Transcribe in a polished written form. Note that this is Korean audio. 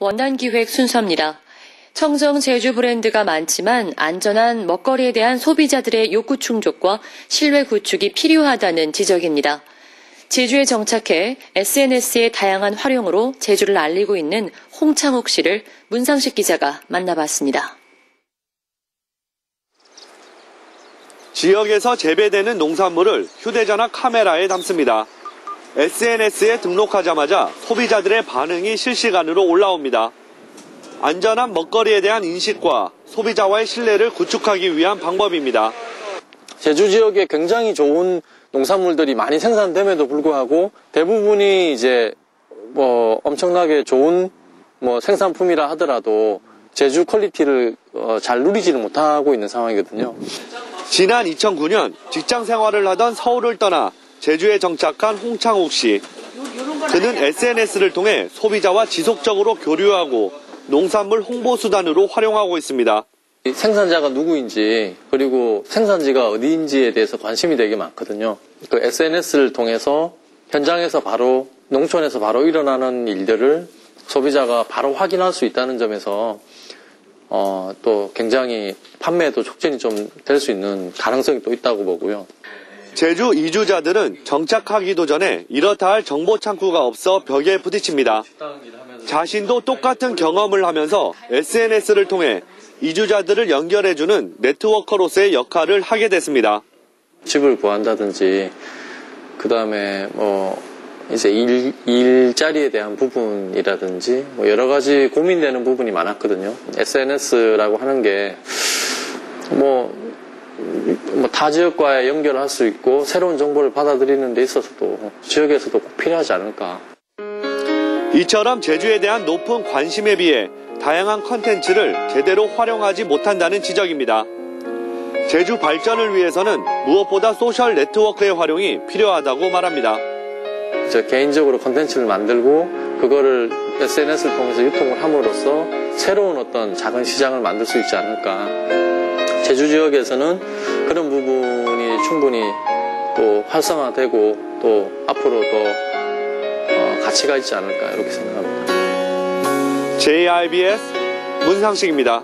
원단기획 순서입니다. 청정 제주 브랜드가 많지만 안전한 먹거리에 대한 소비자들의 욕구 충족과 신뢰 구축이 필요하다는 지적입니다. 제주에 정착해 SNS의 다양한 활용으로 제주를 알리고 있는 홍창욱 씨를 문상식 기자가 만나봤습니다. 지역에서 재배되는 농산물을 휴대전화 카메라에 담습니다. SNS에 등록하자마자 소비자들의 반응이 실시간으로 올라옵니다. 안전한 먹거리에 대한 인식과 소비자와의 신뢰를 구축하기 위한 방법입니다. 제주 지역에 굉장히 좋은 농산물들이 많이 생산됨에도 불구하고 대부분이 이제 엄청나게 좋은 생산품이라 하더라도 제주 퀄리티를 잘 누리지를 못하고 있는 상황이거든요. 지난 2009년 직장 생활을 하던 서울을 떠나 제주에 정착한 홍창욱 씨. 그는 SNS를 통해 소비자와 지속적으로 교류하고 농산물 홍보 수단으로 활용하고 있습니다. 생산자가 누구인지 그리고 생산지가 어디인지에 대해서 관심이 되게 많거든요. 그 SNS를 통해서 현장에서 바로 농촌에서 바로 일어나는 일들을 소비자가 바로 확인할 수 있다는 점에서 또 굉장히 판매에도 촉진이 좀 될 수 있는 가능성이 또 있다고 보고요. 제주 이주자들은 정착하기도 전에 이렇다 할 정보 창구가 없어 벽에 부딪힙니다. 자신도 똑같은 경험을 하면서 SNS를 통해 이주자들을 연결해주는 네트워커로서의 역할을 하게 됐습니다. 집을 구한다든지, 그 다음에 이제 일자리에 대한 부분이라든지, 여러 가지 고민되는 부분이 많았거든요. SNS라고 하는 게, 타 지역과의 연결을 할 수 있고, 새로운 정보를 받아들이는 데 있어서도 지역에서도 꼭 필요하지 않을까. 이처럼 제주에 대한 높은 관심에 비해 다양한 컨텐츠를 제대로 활용하지 못한다는 지적입니다. 제주 발전을 위해서는 무엇보다 소셜 네트워크의 활용이 필요하다고 말합니다. 저 개인적으로 컨텐츠를 만들고 그거를 SNS를 통해서 유통을 함으로써 새로운 어떤 작은 시장을 만들 수 있지 않을까. 제주 지역에서는 그런 부분이 충분히 또 활성화되고 또 앞으로 더 가치가 있지 않을까 이렇게 생각합니다. JIBS 문상식입니다.